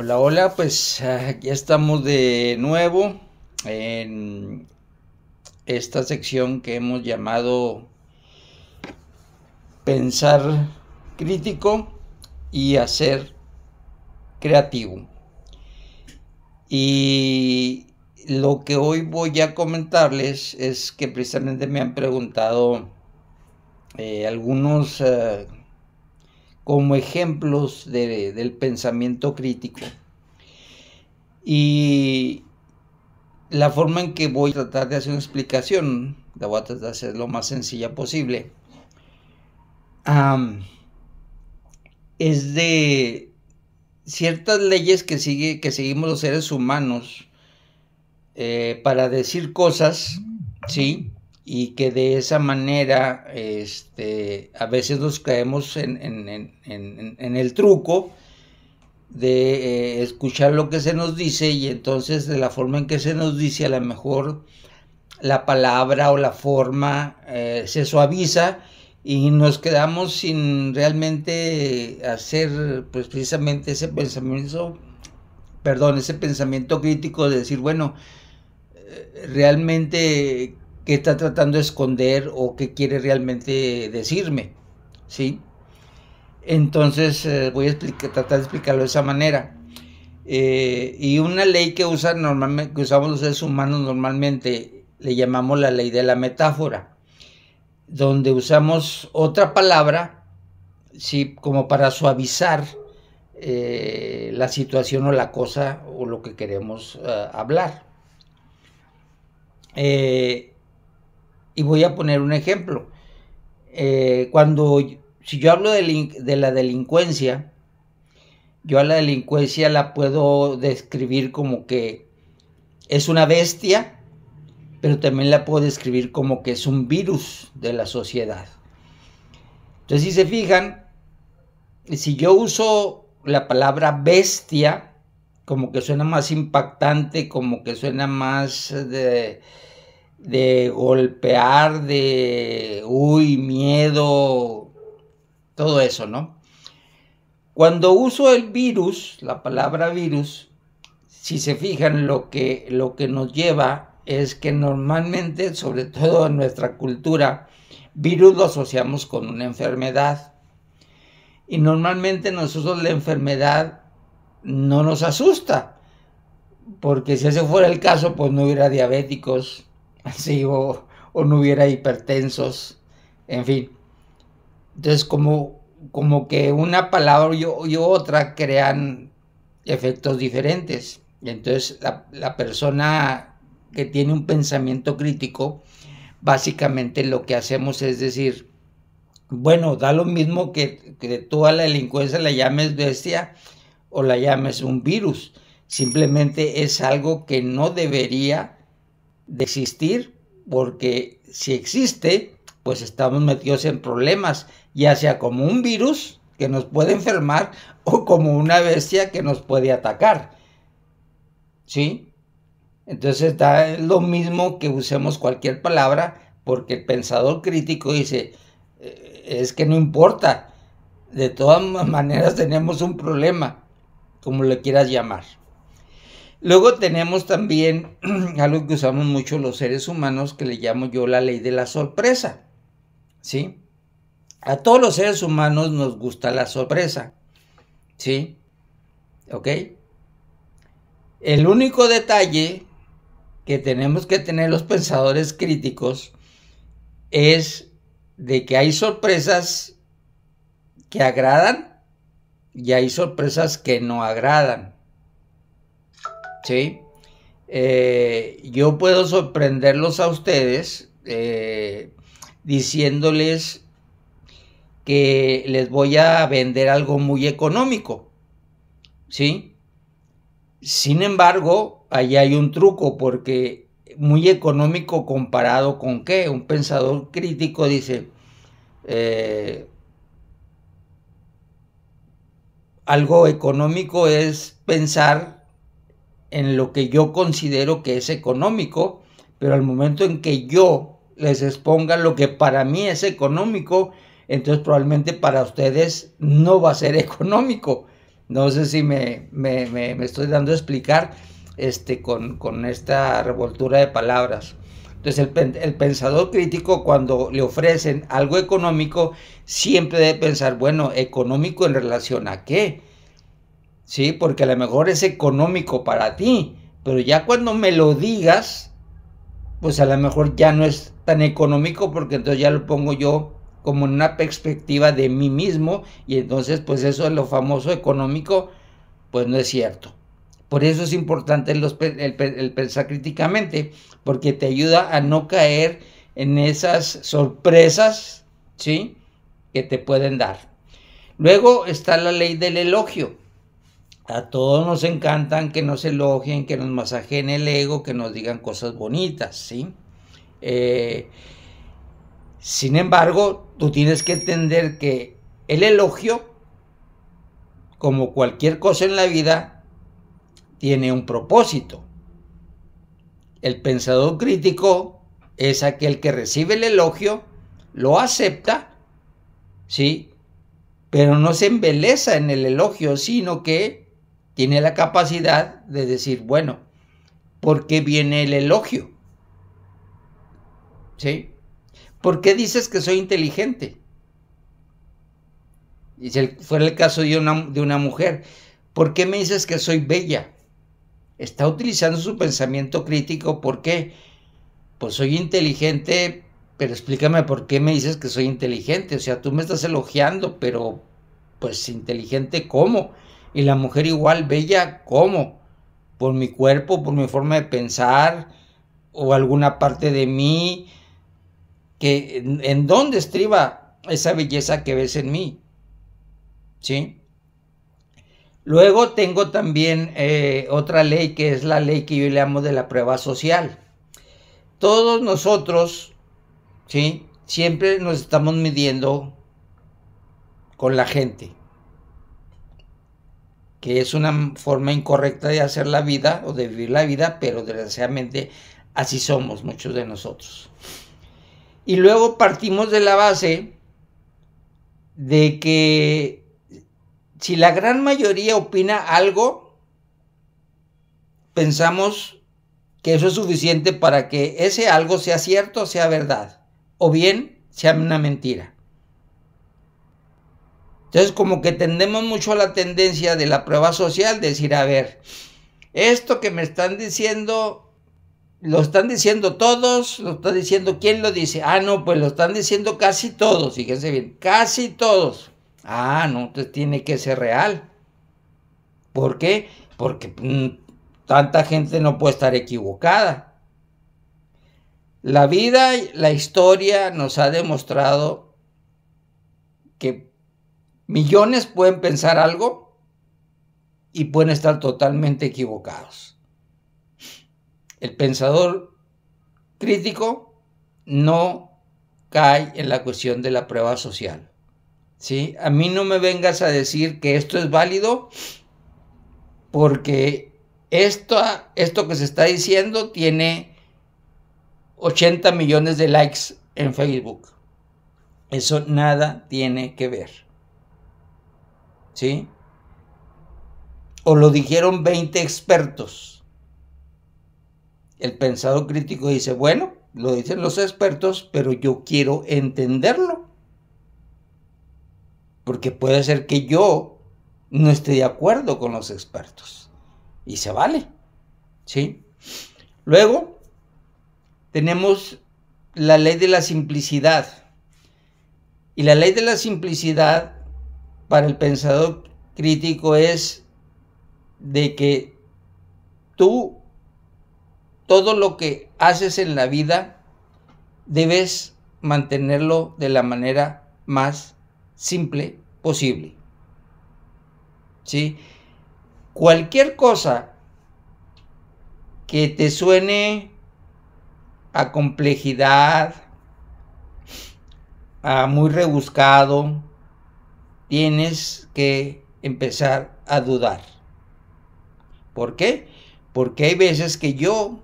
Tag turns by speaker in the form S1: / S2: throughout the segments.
S1: Hola, hola, pues aquí estamos de nuevo en esta sección que hemos llamado Pensar crítico y hacer creativo. Y lo que hoy voy a comentarles es que precisamente me han preguntado algunos como ejemplos del pensamiento crítico. Y la forma en que voy a tratar de hacer una explicación, la voy a tratar de hacer lo más sencilla posible, es de ciertas leyes que seguimos los seres humanos para decir cosas, ¿sí? Y que de esa manera a veces nos caemos en el truco de escuchar lo que se nos dice, y entonces de la forma en que se nos dice a lo mejor la palabra o la forma se suaviza y nos quedamos sin realmente hacer pues precisamente ese pensamiento crítico de decir, bueno, realmente qué está tratando de esconder o qué quiere realmente decirme, ¿sí? Entonces voy a tratar de explicarlo de esa manera. Y una ley que que usamos los seres humanos normalmente, le llamamos la ley de la metáfora, donde usamos otra palabra, sí, como para suavizar la situación o la cosa o lo que queremos hablar. Y voy a poner un ejemplo. Si yo hablo de la delincuencia, yo a la delincuencia la puedo describir como que es una bestia, pero también la puedo describir como que es un virus de la sociedad. Entonces, si se fijan, si yo uso la palabra bestia, como que suena más impactante, como que suena más de golpear, de miedo, todo eso, ¿no? Cuando uso el virus, la palabra virus, si se fijan, lo que nos lleva es que normalmente, sobre todo en nuestra cultura, virus lo asociamos con una enfermedad. Y normalmente nosotros la enfermedad no nos asusta, porque si ese fuera el caso, pues no hubiera diabéticos, así, o no hubiera hipertensos, en fin. Entonces, como que una palabra y otra crean efectos diferentes. Y entonces la persona que tiene un pensamiento crítico, básicamente lo que hacemos es decir, bueno, da lo mismo que tú a la delincuencia la llames bestia o la llames un virus. Simplemente es algo que no debería de existir, porque si existe, pues estamos metidos en problemas, ya sea como un virus que nos puede enfermar o como una bestia que nos puede atacar, ¿sí? Entonces da lo mismo que usemos cualquier palabra, porque el pensador crítico dice, es que no importa, de todas maneras tenemos un problema, como le quieras llamar. Luego tenemos también algo que usamos mucho los seres humanos, que le llamo yo la ley de la sorpresa, ¿sí? A todos los seres humanos nos gusta la sorpresa, ¿sí? ¿Ok? El único detalle que tenemos que tener los pensadores críticos es de que hay sorpresas que agradan y hay sorpresas que no agradan, ¿sí? Yo puedo sorprenderlos a ustedes diciéndoles que les voy a vender algo muy económico, ¿sí? Sin embargo, ahí hay un truco, porque muy económico comparado con qué. Un pensador crítico dice, algo económico es pensar en lo que yo considero que es económico, pero al momento en que yo les exponga lo que para mí es económico, entonces probablemente para ustedes no va a ser económico, No sé si me estoy dando a explicar con esta revoltura de palabras. Entonces el pensador crítico, cuando le ofrecen algo económico, siempre debe pensar, bueno, ¿económico en relación a qué? Sí, porque a lo mejor es económico para ti, pero ya cuando me lo digas, pues a lo mejor ya no es tan económico, porque entonces ya lo pongo yo como en una perspectiva de mí mismo, y entonces pues eso es lo famoso económico, pues no es cierto. Por eso es importante el pensar críticamente, porque te ayuda a no caer en esas sorpresas, ¿sí?, que te pueden dar. Luego está la ley del elogio. A todos nos encantan que nos elogien, que nos masajeen el ego, que nos digan cosas bonitas, ¿sí? Sin embargo, tú tienes que entender que el elogio, como cualquier cosa en la vida, tiene un propósito. El pensador crítico es aquel que recibe el elogio, lo acepta, ¿sí?, pero no se embeleza en el elogio, sino que tiene la capacidad de decir, bueno, ¿por qué viene el elogio? ¿Sí? ¿Por qué dices que soy inteligente? Y si fuera el caso de una mujer, ¿por qué me dices que soy bella? Está utilizando su pensamiento crítico. ¿Por qué? Pues soy inteligente, pero explícame por qué me dices que soy inteligente. O sea, tú me estás elogiando, pero pues inteligente ¿cómo? Y la mujer igual, bella ¿cómo? Por mi cuerpo, por mi forma de pensar, o alguna parte de mí, que en dónde estriba esa belleza que ves en mí, ¿sí? Luego tengo también otra ley, que es la ley que yo le llamo de la prueba social. Todos nosotros, ¿sí?, siempre nos estamos midiendo con la gente, que es una forma incorrecta de hacer la vida o de vivir la vida, pero desgraciadamente así somos muchos de nosotros. Y luego partimos de la base de que si la gran mayoría opina algo, pensamos que eso es suficiente para que ese algo sea cierto, sea verdad, o bien sea una mentira. Entonces, como que tendemos mucho a la tendencia de la prueba social, de decir, a ver, esto que me están diciendo, lo están diciendo todos, lo está diciendo, ¿quién lo dice? Ah, no, pues lo están diciendo casi todos, fíjense bien, casi todos. Ah, no, entonces tiene que ser real. ¿Por qué? Porque tanta gente no puede estar equivocada. La vida, la historia nos ha demostrado que millones pueden pensar algo y pueden estar totalmente equivocados. El pensador crítico no cae en la cuestión de la prueba social, ¿sí? A mí no me vengas a decir que esto es válido porque esto que se está diciendo tiene 80 millones de likes en Facebook. Eso nada tiene que ver, ¿sí? O lo dijeron 20 expertos. El pensador crítico dice, bueno, lo dicen los expertos, pero yo quiero entenderlo. Porque puede ser que yo no esté de acuerdo con los expertos. Y se vale, ¿sí? Luego tenemos la ley de la simplicidad. Y la ley de la simplicidad para el pensador crítico es de que tú, todo lo que haces en la vida, debes mantenerlo de la manera más simple posible, ¿sí? Cualquier cosa que te suene a complejidad, a muy rebuscado, tienes que empezar a dudar. ¿Por qué? Porque hay veces que yo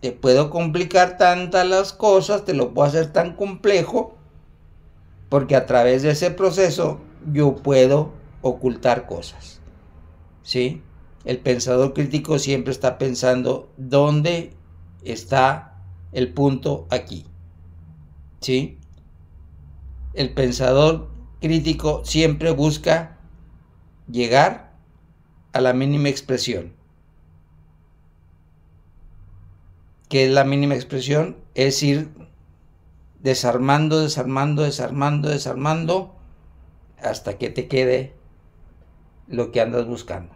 S1: te puedo complicar tantas las cosas, te lo puedo hacer tan complejo, porque a través de ese proceso yo puedo ocultar cosas, ¿sí? El pensador crítico siempre está pensando dónde está el punto aquí, ¿sí? El pensador crítico siempre busca llegar a la mínima expresión. ¿Qué es la mínima expresión? Es ir desarmando, desarmando, desarmando, desarmando hasta que te quede lo que andas buscando,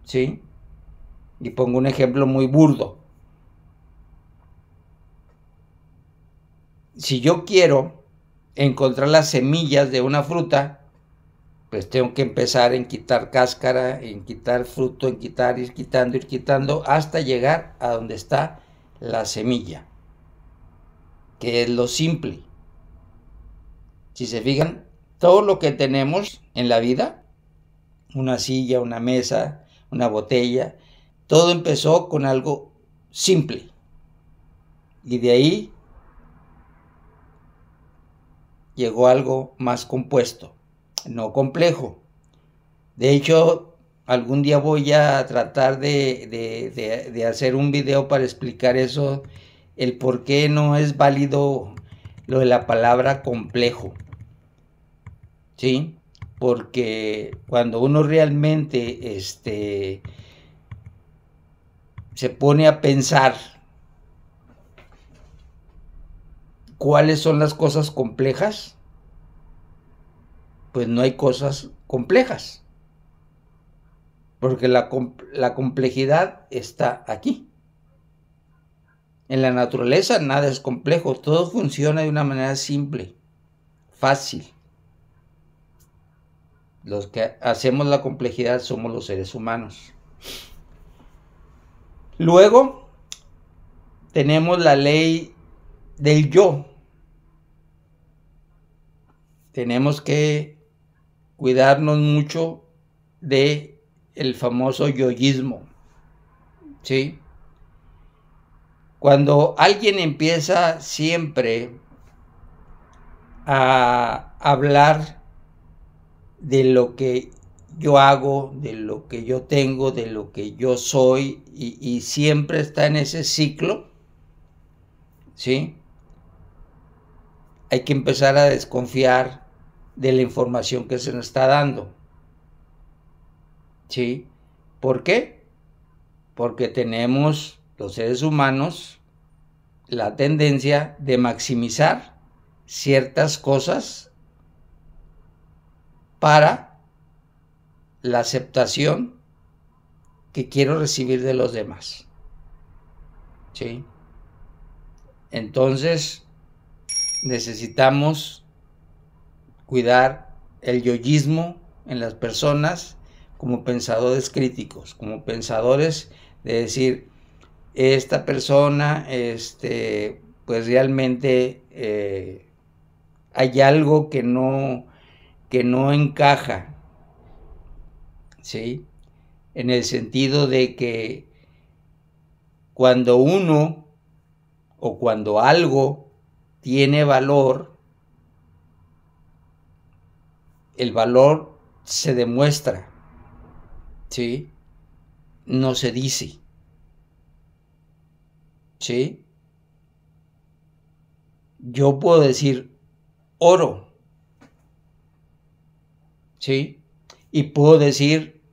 S1: ¿sí? Y pongo un ejemplo muy burdo. Si yo quiero encontrar las semillas de una fruta, pues tengo que empezar en quitar cáscara, en quitar fruto, en quitar, ir quitando, hasta llegar a donde está la semilla, que es lo simple. Si se fijan, todo lo que tenemos en la vida, una silla, una mesa, una botella, todo empezó con algo simple. Y de ahí llegó algo más compuesto, no complejo. De hecho, algún día voy a tratar de hacer un video para explicar eso, el por qué no es válido lo de la palabra complejo, ¿sí? Porque cuando uno realmente se pone a pensar cuáles son las cosas complejas, pues no hay cosas complejas, porque la complejidad está aquí. En la naturaleza nada es complejo, todo funciona de una manera simple, fácil. Los que hacemos la complejidad somos los seres humanos. Luego tenemos la ley del yo. Tenemos que cuidarnos mucho de el famoso yoísmo, ¿sí? Cuando alguien empieza siempre a hablar de lo que yo hago, de lo que yo tengo, de lo que yo soy, y siempre está en ese ciclo, ¿sí? Hay que empezar a desconfiar de la información que se nos está dando, ¿sí? ¿Por qué? Porque tenemos, los seres humanos, la tendencia de maximizar ciertas cosas para la aceptación que quiero recibir de los demás, ¿sí? Entonces necesitamos cuidar el yoísmo en las personas como pensadores críticos, como pensadores de decir, esta persona, pues realmente hay algo que no encaja, ¿sí? En el sentido de que cuando uno o cuando algo tiene valor, el valor se demuestra, ¿sí? No se dice, ¿sí? Yo puedo decir oro, ¿sí? Y puedo decir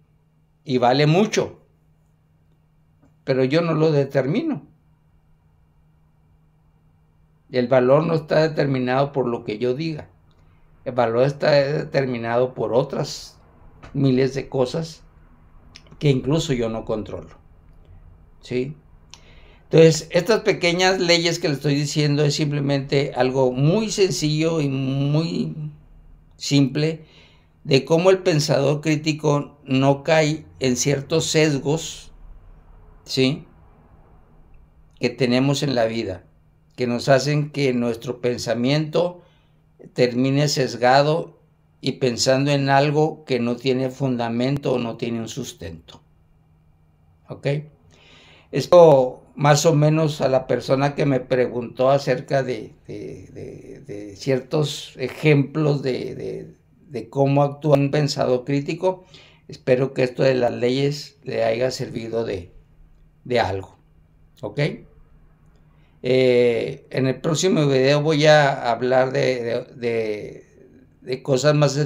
S1: y vale mucho, pero yo no lo determino. El valor no está determinado por lo que yo diga. El valor está determinado por otras miles de cosas que incluso yo no controlo, ¿sí? Entonces, estas pequeñas leyes que le estoy diciendo es simplemente algo muy sencillo y muy simple de cómo el pensador crítico no cae en ciertos sesgos, ¿sí?, que tenemos en la vida, que nos hacen que nuestro pensamiento termine sesgado y pensando en algo que no tiene fundamento o no tiene un sustento. ¿Ok? Esto más o menos a la persona que me preguntó acerca de ciertos ejemplos de de cómo actúa un pensador crítico. Espero que esto de las leyes le haya servido de algo, ¿ok? En el próximo video voy a hablar de cosas más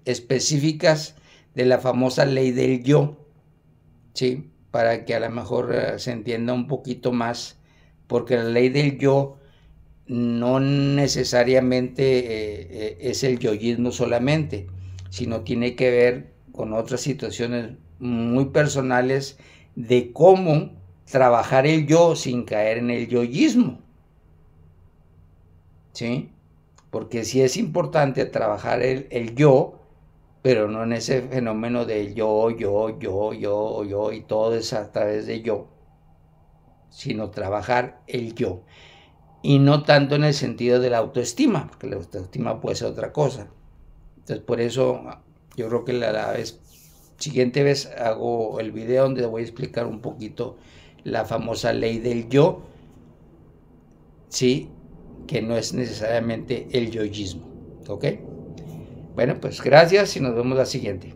S1: específicas de la famosa ley del yo, ¿sí? Para que a lo mejor se entienda un poquito más, porque la ley del yo no necesariamente es el yoísmo solamente, sino tiene que ver con otras situaciones muy personales de cómo trabajar el yo sin caer en el yoísmo, ¿sí? Porque sí es importante trabajar el yo, pero no en ese fenómeno del yo y todo es a través de yo, sino trabajar el yo. Y no tanto en el sentido de la autoestima, porque la autoestima puede ser otra cosa. Entonces, por eso yo creo que la siguiente vez hago el video donde voy a explicar un poquito la famosa ley del yo, sí, que no es necesariamente el yoísmo, ¿ok? Bueno, pues gracias y nos vemos la siguiente.